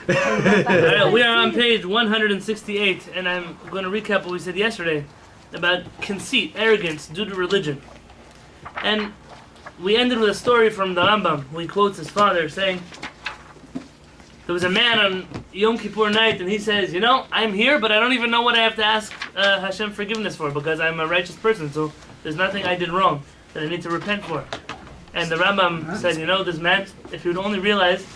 Alright, we are on page 168, and I'm going to recap what we said yesterday about conceit, arrogance due to religion. And we ended with a story from the Rambam, who he quotes his father saying, there was a man on Yom Kippur night, and he says, you know, I'm here, but I don't even know what I have to ask Hashem forgiveness for, because I'm a righteous person, so there's nothing I did wrong that I need to repent for. And the Rambam said, you know, this man, if he would only realize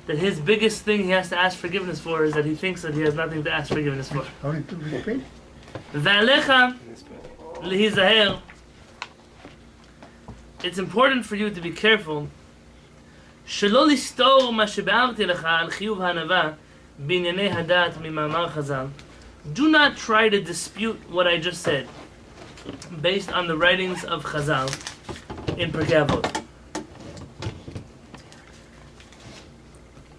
that his biggest thing he has to ask forgiveness for is that he thinks that he has nothing to ask forgiveness for. Ve'alecha lehizaher. It's important for you to be careful. שלא לסתור מה שבארתי לך על חיוב הענווה בענייני הדת ממאמר חז"ל. Do not try to dispute what I just said based on the writings of Chazal in Pirkei Avot.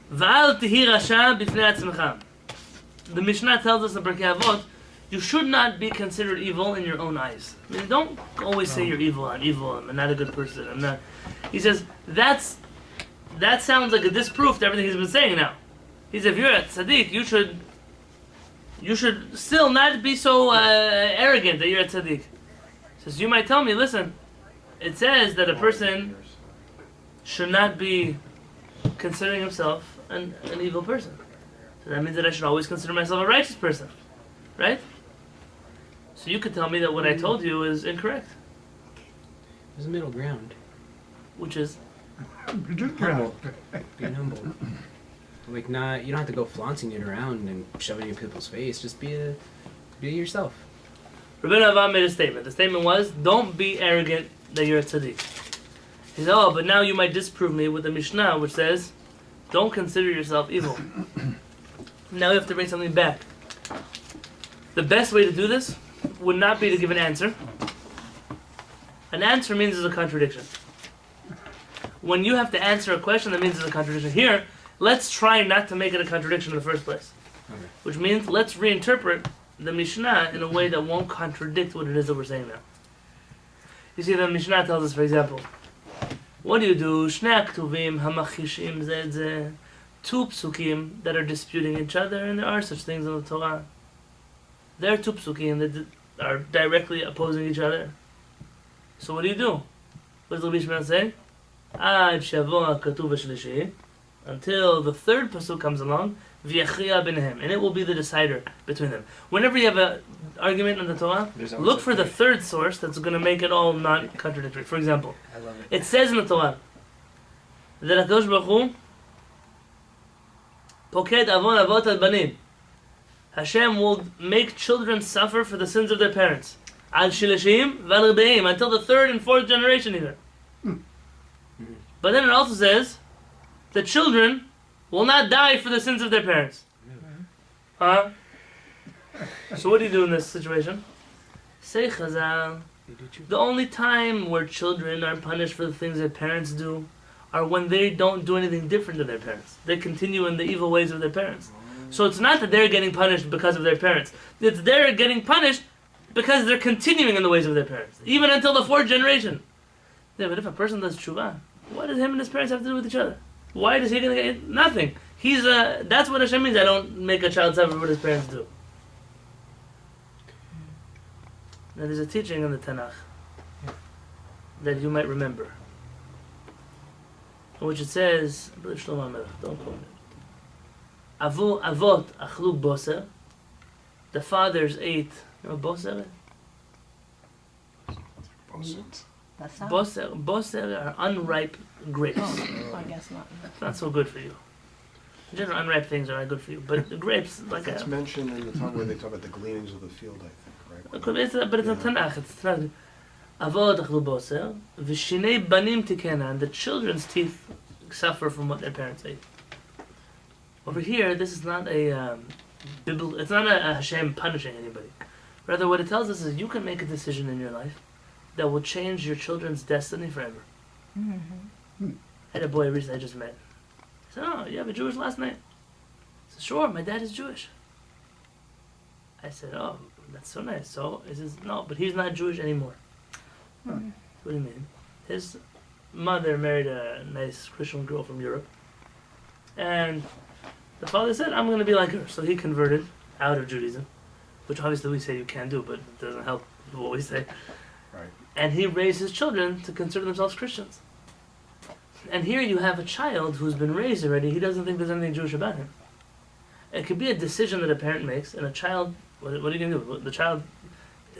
ואל תהי רשע בפני עצמך. The Mishnah tells us in Pirkei Avot, you should not be considered evil in your own eyes. I mean, don't always say you're evil, I'm not a good person, I'm not. He says, that sounds like a disproof to everything he's been saying now. He says, if you're a tzaddik, you should still not be so arrogant that you're a tzaddik. He says, you might tell me, listen, it says that a person should not be considering himself an evil person. So that means that I should always consider myself a righteous person, right? So you could tell me that what I told you is incorrect. There's a middle ground. Which is? Humble. Being humble. Like, not, you don't have to go flaunting it around and shoving it in people's face. Just be yourself. Rabbi Yonatan made a statement. The statement was, don't be arrogant that you're a tzaddik. He said, oh, but now you might disprove me with the Mishnah, which says, don't consider yourself evil. Now you have to bring something back. The best way to do this would not be to give an answer. An answer means there's a contradiction. When you have to answer a question, that means there's a contradiction. Here, let's try not to make it a contradiction in the first place. Okay. Which means let's reinterpret the Mishnah in a way that won't contradict what it is that we're saying now. You see, the Mishnah tells us, for example, what do? Shnei ktuvim hamachishim zeh zeh. Two psukim that are disputing each other, and there are such things in the Torah. There are two psukim that are directly opposing each other. So what do? What does the Mishnah say? Ad shavo katuv shlishi, until the third pasuk comes along, v'yachriya b'nehem, and it will be the decider between them. Whenever you have an argument in the Torah, look for the third source that's going to make it all non-contradictory. For example, it says in the Torah that HaKadosh Baruch Hu poked avon avot al banim. Hashem will make children suffer for the sins of their parents. Al shilashim v'al rebeim, until the third and fourth generation even. But then it also says that children will not die for the sins of their parents. Huh? So what do you do in this situation? Say Chazal, the only time where children are punished for the things their parents do are when they don't do anything different than their parents. They continue in the evil ways of their parents. So it's not that they're getting punished because of their parents. It's they're getting punished because they're continuing in the ways of their parents. Even until the fourth generation. Yeah, but if a person does tshuva, what does him and his parents have to do with each other? Why is he going to get nothing? That's what Hashem means. I don't make a child suffer what his parents do. Now there's a teaching in the Tanakh that you might remember, in which it says, I believe Shlomo HaMelech, don't quote it. Avot achlu boser. The fathers ate. You know what boser is? Boser are unripe grapes. Oh, I guess not. It's not so good for you. In general, unripe things are not good for you, but the grapes, like it's mentioned in the Talmud where they talk about the gleanings of the field, I think, right? But it's a Tanakh. It's Tanakh. Avot achlu boser, v'shinei banim tikena, and the children's teeth suffer from what their parents ate. Over here, this is not a it's not a Hashem punishing anybody. Rather, what it tells us is you can make a decision in your life that will change your children's destiny forever. I had a boy recently I just met. He said, oh, you have a Jewish last name? I said, sure, my dad is Jewish. I said, oh, that's so nice. So he says, no, but he's not Jewish anymore. What do you mean? His mother married a nice Christian girl from Europe. And The father said, I'm going to be like her. So he converted out of Judaism, which obviously we say you can't do, but it doesn't help what we say. Right. And he raised his children to consider themselves Christians. And here you have a child who's been raised already. He doesn't think there's anything Jewish about him. It could be a decision that a parent makes, and a child, what are you going to do? The child,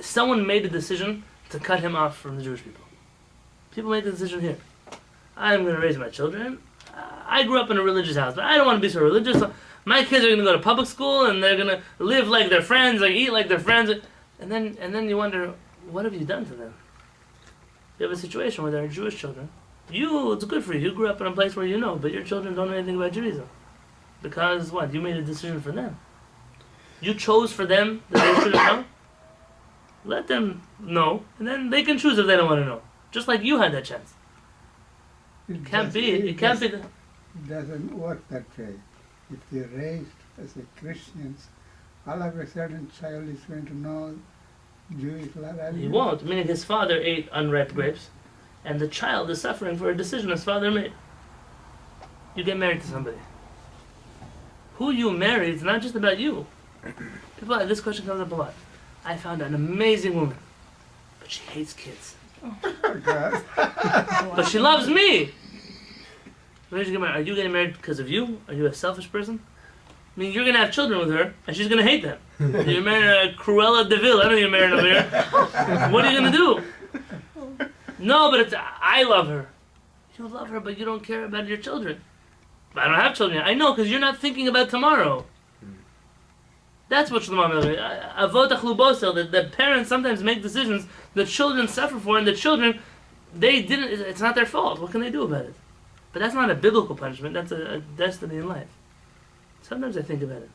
someone made a decision to cut him off from the Jewish people. People make the decision here. I'm going to raise my children. I grew up in a religious house, but I don't want to be so religious. My kids are going to go to public school, and they're going to live like their friends, like eat like their friends. And then you wonder, what have you done to them? You have a situation where there are Jewish children. It's good for you. You grew up in a place where you know, but your children don't know anything about Judaism. Because what? You made a decision for them. You chose for them that they shouldn't know. Let them know, and then they can choose if they don't want to know. Just like you had that chance. It can't be. It can't be. It doesn't work that way. If they're raised as a Christians, all of a sudden child is going to know Jewish values. He won't. Meaning his father ate unripe grapes, and the child is suffering for a decision his father made. You get married to somebody. Who you marry is not just about you. People, this question comes up a lot. I found an amazing woman, but she hates kids. But she loves me. When did you get married? Are you getting married because of you? Are you a selfish person? I mean, you're going to have children with her, and she's going to hate them. You're marrying a Cruella de Vil. I know you're marrying over here. What are you going to do? No, but I love her. You love her, but you don't care about your children. But I don't have children yet. I know, because you're not thinking about tomorrow. That's what Shlomo Melech. Avot achlu bosel. That parents sometimes make decisions the children suffer for, and the children, they didn't. It's not their fault. What can they do about it? But that's not a biblical punishment. That's a destiny in life. Sometimes I think about it.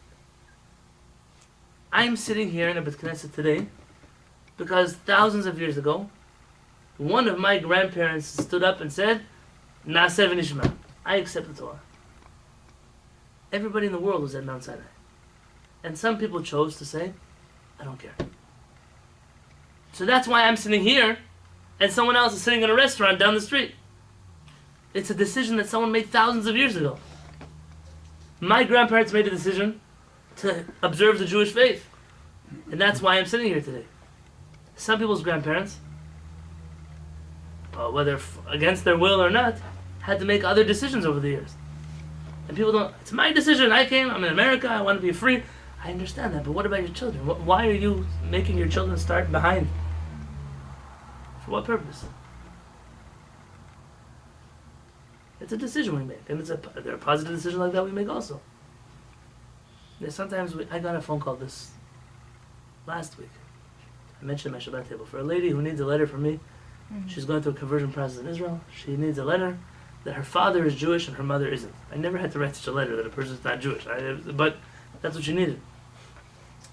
I'm sitting here in a Bet Knesset today because thousands of years ago, one of my grandparents stood up and said, "Naaseh v'nishma." I accept the Torah. Everybody in the world was at Mount Sinai. And some people chose to say, I don't care. So that's why I'm sitting here, and someone else is sitting in a restaurant down the street. It's a decision that someone made thousands of years ago. My grandparents made a decision to observe the Jewish faith. And that's why I'm sitting here today. Some people's grandparents, whether against their will or not, had to make other decisions over the years. And people don't, it's my decision, I'm in America, I want to be free. I understand that, but what about your children? Why are you making your children start behind? For what purpose? It's a decision we make, and there are positive decisions like that we make also. Sometimes I got a phone call this last week. I mentioned my Shabbat table for a lady who needs a letter from me. Mm-hmm. She's going through a conversion process in Israel. She needs a letter that her father is Jewish and her mother isn't. I never had to write such a letter that a person's not Jewish, but that's what she needed.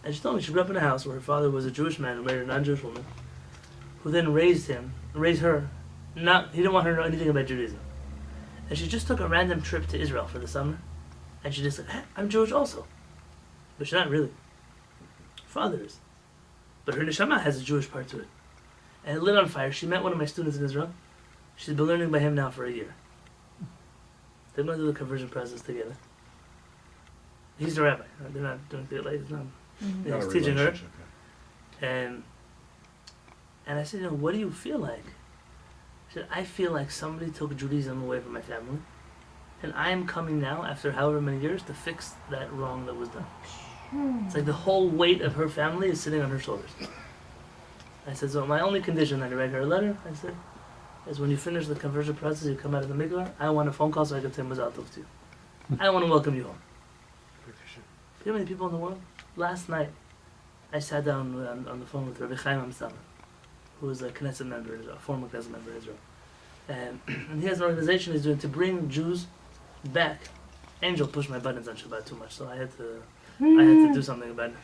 And she told me she grew up in a house where her father was a Jewish man who married a non-Jewish woman, who then raised her. He didn't want her to know anything about Judaism. And she just took a random trip to Israel for the summer, and she just said, hey, I'm Jewish also. But she's not really. Her father is. But her neshama has a Jewish part to it. And it lit on fire. She met one of my students in Israel. She's been learning by him now for a year. They're going through the conversion process together. He's the rabbi. They're not doing it like it's not. Mm-hmm. He's teaching her. And I said, what do you feel like? She said, I feel like somebody took Judaism away from my family. And I am coming now, after however many years, to fix that wrong that was done. It's like the whole weight of her family is sitting on her shoulders. I said, so my only condition that I write her a letter, I said, is when you finish the conversion process, you come out of the mikvah, I want a phone call so I can say Mazal Tov to you. I want to welcome you home. You know how many people in the world? Last night, I sat down on the phone with Rabbi Chaim Amsal, who is a Knesset member, a former Knesset member in Israel. And he has an organization he's doing to bring Jews back. Angel pushed my buttons on Shabbat too much, so I had to do something about it.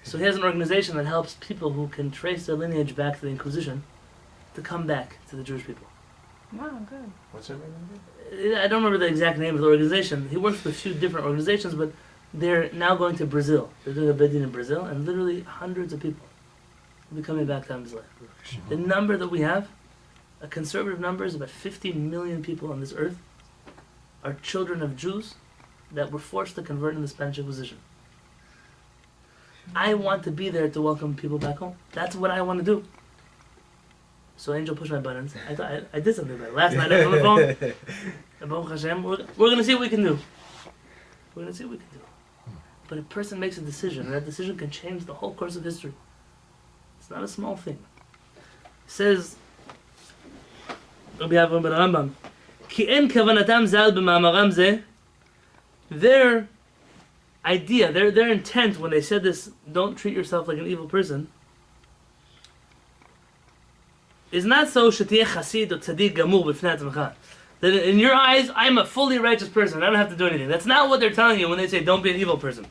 So he has an organization that helps people who can trace their lineage back to the Inquisition to come back to the Jewish people. Wow, good. What's that name? I don't remember the exact name of the organization. He works with a few different organizations, but they're now going to Brazil. They're doing a bedding in Brazil, and literally hundreds of people will be coming back to Israel. The number that we have, a conservative number, is about 50 million people on this earth, are children of Jews that were forced to convert in the Spanish Inquisition. I want to be there to welcome people back home. That's what I want to do. So Angel pushed my buttons. I thought I did something about it. Last night I was on the phone. And Baruch Hashem, we're going to see what we can do. We're going to see what we can do. But a person makes a decision, and that decision can change the whole course of history. It's not a small thing. It says, Rabbi Avraham ben Rambam, Ki en kavanatam zal b'ma'amaram zeh. Their idea, their intent when they said this, don't treat yourself like an evil person, is not so shetiyeh chasid or tzaddik gamur b'fnei atzmacha. That in your eyes, I'm a fully righteous person. I don't have to do anything. That's not what they're telling you when they say don't be an evil person.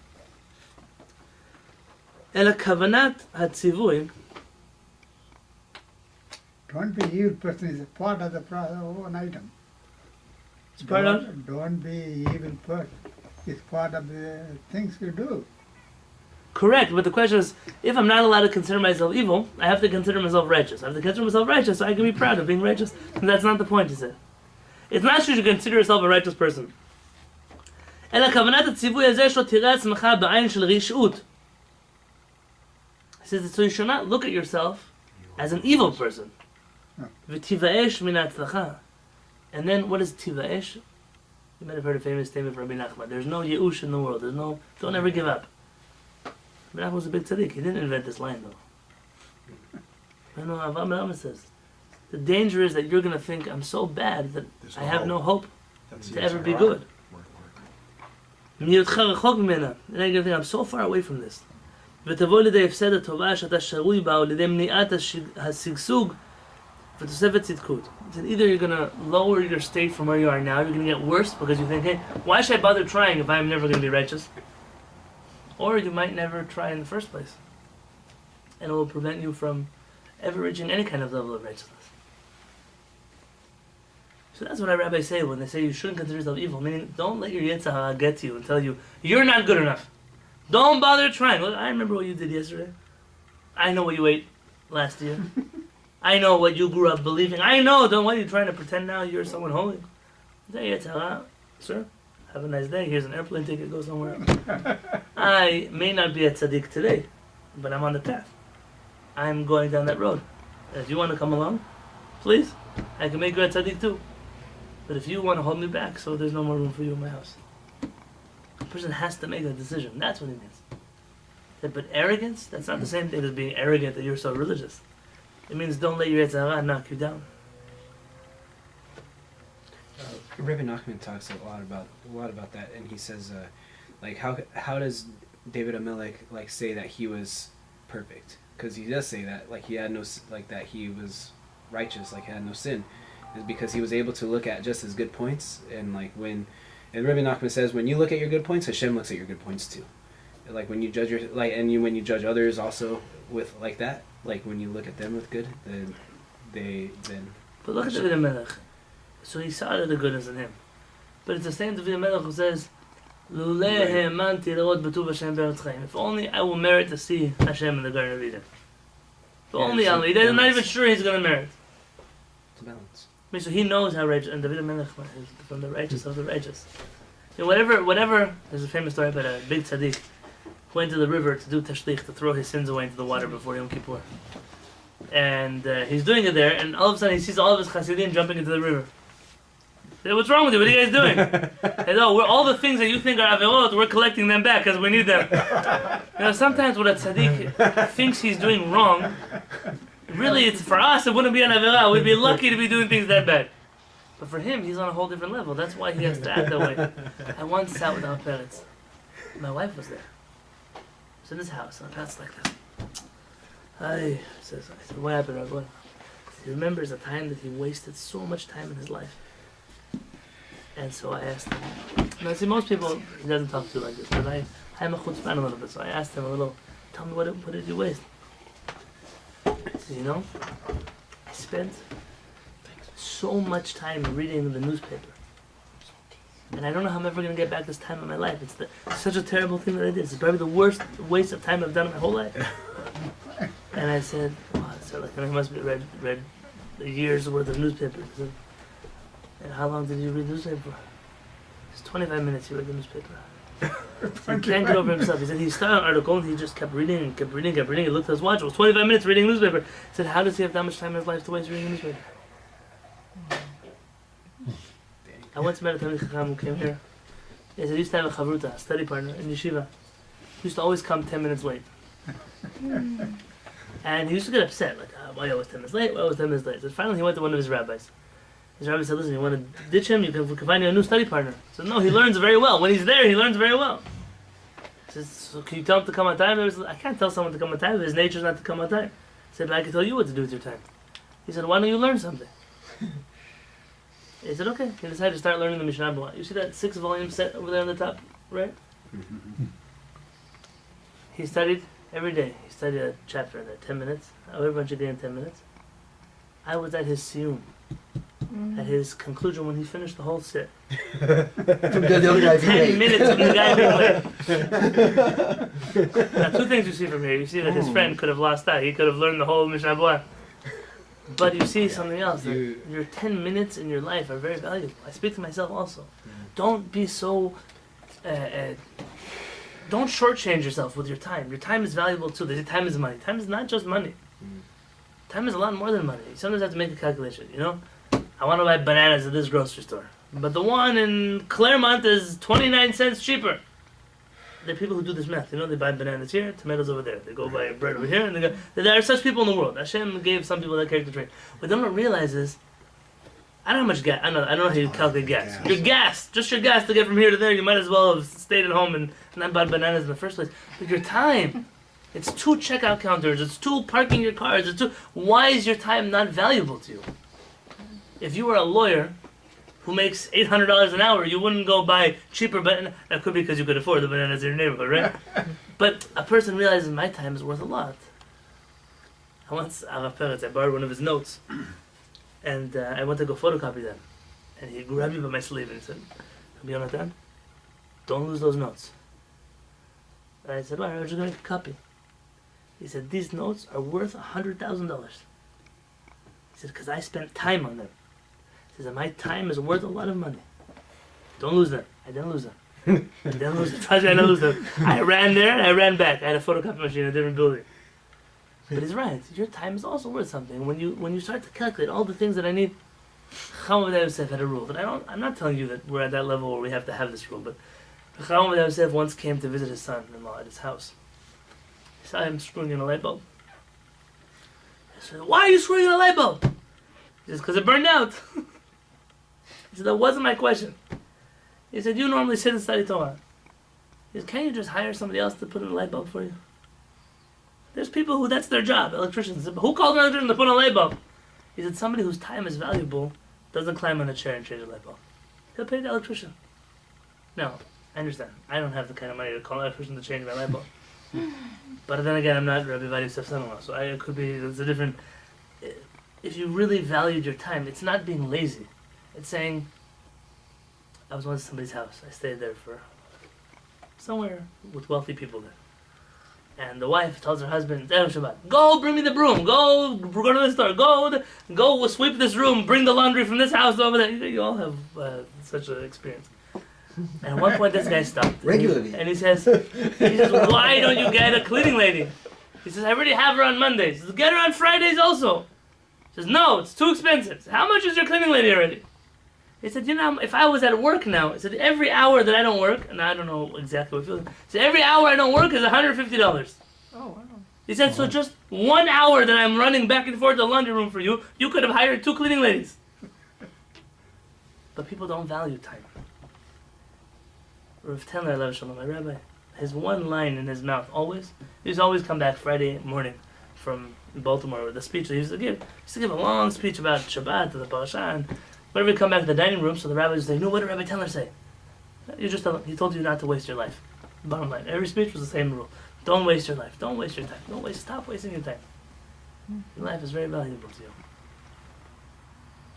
Ela kavanat hatzivui. Don't be evil person is a part of the one item. It's part of. Don't be evil person. It's part of the things you do. Correct, but the question is, if I'm not allowed to consider myself evil, I have to consider myself righteous. I have to consider myself righteous so I can be proud of being righteous. And that's not the point, he said. It's not that you should consider yourself a righteous person. אלא כוונת הציווי הזה שלא תראה עצמך בעין של רשעות. He says, so you should not look at yourself as an evil person. ותיוואש מן ההצלחה. And then, what is tivaesh? You might have heard a famous statement from Rabbi Nachman. There's no yeush in the world. Don't ever give up. Rabbi Nachman was a big tzaddik. He didn't invent this line, though. No, Avraham ben Rambam says, the danger is that you're going to think, I'm so bad that I have no hope to ever be good. And you're going to think, I'm so far away from this. ותבוא לידי הפסד הטובה שאתה שרוי בה, או לידי מניעת השגשוג, ותוספת צדקות. Either you're going to lower your state from where you are now, you're going to get worse because you think, hey, why should I bother trying if I'm never going to be righteous? Or you might never try in the first place. And it will prevent you from ever reaching any kind of level of righteousness. So that's what our rabbis say when they say you shouldn't consider yourself evil. Meaning, don't let your Yetzer Hara get to you and tell you, you're not good enough. Don't bother trying. Look, I remember what you did yesterday. I know what you ate last year. I know what you grew up believing. I know. Don't want you trying to pretend now you're someone holy. Yetzer Hara, sir, have a nice day. Here's an airplane ticket. Go somewhere else. I may not be a tzaddik today, but I'm on the path. I'm going down that road. If you want to come along, please, I can make you a tzaddik too. But if you want to hold me back, so there's no more room for you in my house. A person has to make that decision. That's what it means. But arrogance, that's not the same thing as being arrogant that you're so religious. It means don't let your Yetzer Hara knock you down. Rabbi Nachman talks a lot about that, and he says, like how does David Amelech like say that he was perfect? Because he does say that like he had no that he was righteous, like he had no sin, is because he was able to look at just his good points, and like and Rabbi Nachman says when you look at your good points, Hashem looks at your good points too. Like when you judge when you judge others also with like that, like when you look at them with good, then But look at David Amelech. So he saw the goodness in him. But it's the same David Amelech who says, if only I will merit to see Hashem in the Garden of Eden. If only I'll. He's not even sure he's going to merit. It's a balance. I mean, so he knows how righteous, and David Amelech is from the righteous of the righteous. And whatever, there's a famous story about a big tzaddik who went to the river to do tashlich, to throw his sins away into the water before Yom Kippur. And he's doing it there, and all of a sudden he sees all of his chassidim jumping into the river. He said, what's wrong with you? What are you guys doing? And all the things that you think are averot, we're collecting them back because we need them. Sometimes what a tzaddik thinks he's doing wrong, really it's for us, it wouldn't be an averah. We'd be lucky to be doing things that bad. But for him, he's on a whole different level. That's why he has to act that way. I once sat with our parents. My wife was there. I was in his house, and our parents like this. I said, what happened, Rabbi? He remembers a time that he wasted so much time in his life. And so I asked him. Now, see, most people, he doesn't talk to like this, but I'm a chutzpan a little bit, so I asked him a little, tell me what did you waste? He said, I spent so much time reading the newspaper. And I don't know how I'm ever going to get back this time in my life. It's such a terrible thing that I did. It's probably the worst waste of time I've done in my whole life. And I said, wow, so like, I must have read a year's worth of newspaper. And how long did you read newspaper for? It's 25 minutes he read the newspaper. So he can't get over himself. He said he started an article and he just kept reading and kept reading and kept reading. He looked at his watch. It was 25 minutes reading a newspaper. He said, how does he have that much time in his life to waste reading a newspaper? I once met a Talmid Chacham who came here. He said he used to have a chavruta, a study partner in yeshiva. He used to always come 10 minutes late. And he used to get upset, like, why are you always 10 minutes late? Why always 10 minutes late? So finally he went to one of his rabbis. His rabbi said, listen, you want to ditch him? We can find you a new study partner. He said, no, he learns very well. When he's there, he learns very well. He says, so can you tell him to come on time? He said, I can't tell someone to come on time. His nature is not to come on time. He said, but I can tell you what to do with your time. He said, why don't you learn something? He said, okay. He decided to start learning the Mishnah. You see that 6-volume set over there on the top, right? He studied every day. He studied a chapter in there, 10 minutes. Every bunch of day in 10 minutes. I was at his siyum, at his conclusion when he finished the whole set. 10 minutes from the guy being late. Now, two things you see from here. You see that his friend could have lost out. He could have learned the whole Mishnah. But you see something else. That your 10 minutes in your life are very valuable. I speak to myself also. Don't be so... don't shortchange yourself with your time. Your time is valuable too. Time is money. Time is not just money. Time is a lot more than money. You sometimes have to make a calculation, you know? I want to buy bananas at this grocery store. But the one in Claremont is 29 cents cheaper. There are people who do this math, you know? They buy bananas here, tomatoes over there. They go buy bread over here, and they go... There are such people in the world. Hashem gave some people that character trait. What they don't realize is, I don't know how much gas, I don't know how you calculate gas. Your gas, just your gas to get from here to there, you might as well have stayed at home and not bought bananas in the first place. But your time, it's 2 checkout counters, it's 2 parking your cars, it's 2... Why is your time not valuable to you? If you were a lawyer who makes $800 an hour, you wouldn't go buy cheaper bananas. That could be because you could afford the bananas in your neighborhood, right? But a person realizes my time is worth a lot. I once, I borrowed one of his notes, and I went to go photocopy them. And he grabbed me by my sleeve and he said, Rabbi Yonatan, don't lose those notes. And I said, why? I was just going to make a copy. He said, these notes are worth $100,000. He said, because I spent time on them. He said, my time is worth a lot of money. Don't lose them. I didn't lose them. I didn't lose them. Trust me, I didn't lose them. I ran there and I ran back. I had a photocopy machine in a different building. But he's right. Your time is also worth something. When you start to calculate all the things that I need, Chacham Yosef had a rule. That I'm not telling you that we're at that level where we have to have this rule, but Chacham Yosef once came to visit his son-in-law at his house. He saw him screwing in a light bulb. He said, why are you screwing in a light bulb? He says, because it burned out. He said, that wasn't my question. He said, you normally sit and study Torah. He said, can't you just hire somebody else to put in a light bulb for you? There's people who that's their job, electricians. Who calls an electrician to put in a light bulb? He said, somebody whose time is valuable doesn't climb on a chair and change a light bulb. He'll pay the electrician. Now, I understand. I don't have the kind of money to call an electrician to change my light bulb. But then again, I'm not Rabbi Yosef's son-in-law, so it could be, it's a different... If you really valued your time, it's not being lazy. It's saying, I was once at somebody's house. I stayed there for somewhere with wealthy people there. And the wife tells her husband, Erev Shabbat, go bring me the broom, go to the store, go sweep this room, bring the laundry from this house over there. You all have such an experience. And at one point this guy stopped. Regularly. And he says, why don't you get a cleaning lady? He says, I already have her on Mondays. He says, get her on Fridays also. He says, no, it's too expensive. Says, how much is your cleaning lady already? He said, you know, if I was at work now, he said, every hour that I don't work, and I don't know exactly what it feels like, he said, every hour I don't work is $150. Oh, wow. He said, so just 1 hour that I'm running back and forth to the laundry room for you, you could have hired 2 cleaning ladies. But people don't value time. Rav Tenler, Alav Shalom, my rabbi, has one line in his mouth always. He used to always come back Friday morning from Baltimore with a speech that he used to give. He used to give a long speech about Shabbat to the parasha, and whenever you come back to the dining room, so the rabbi would say, no, what did Rabbi Tenler say? He told you not to waste your life. Bottom line, every speech was the same rule. Don't waste your life. Don't waste your time. Stop wasting your time. Your life is very valuable to you.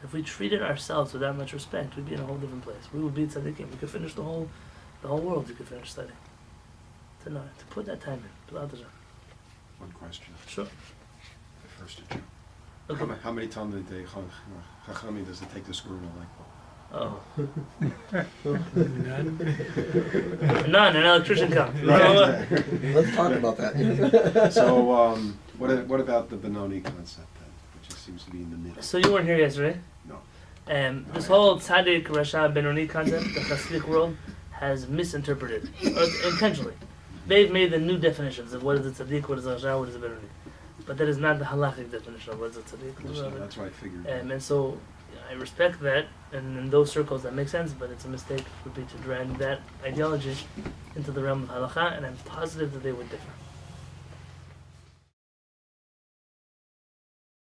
If we treated ourselves with that much respect, we'd be in a whole different place. We would be tzaddikim. We could finish the whole world. You could finish studying. To put that time in. One question. Sure. The first to Joe. Okay. How many times a day Chachami does it take to screw in a light bulb? Oh. None. None, an electrician come. Let's talk about that. So, what about the Benoni concept then, which just seems to be in the middle? So you weren't here yesterday? No. This whole Tzaddik, Rasha, Benoni concept, the Hasidic world, has misinterpreted, intentionally. They've made the new definitions of what is a Tzaddik, what is a Rasha, what is a Benoni. But that is not the halachic definition of what is a Tzaddik. That's what I figured. And so I respect that, and in those circles that makes sense, but it's a mistake would be to drag that ideology into the realm of halakha, and I'm positive that they would differ.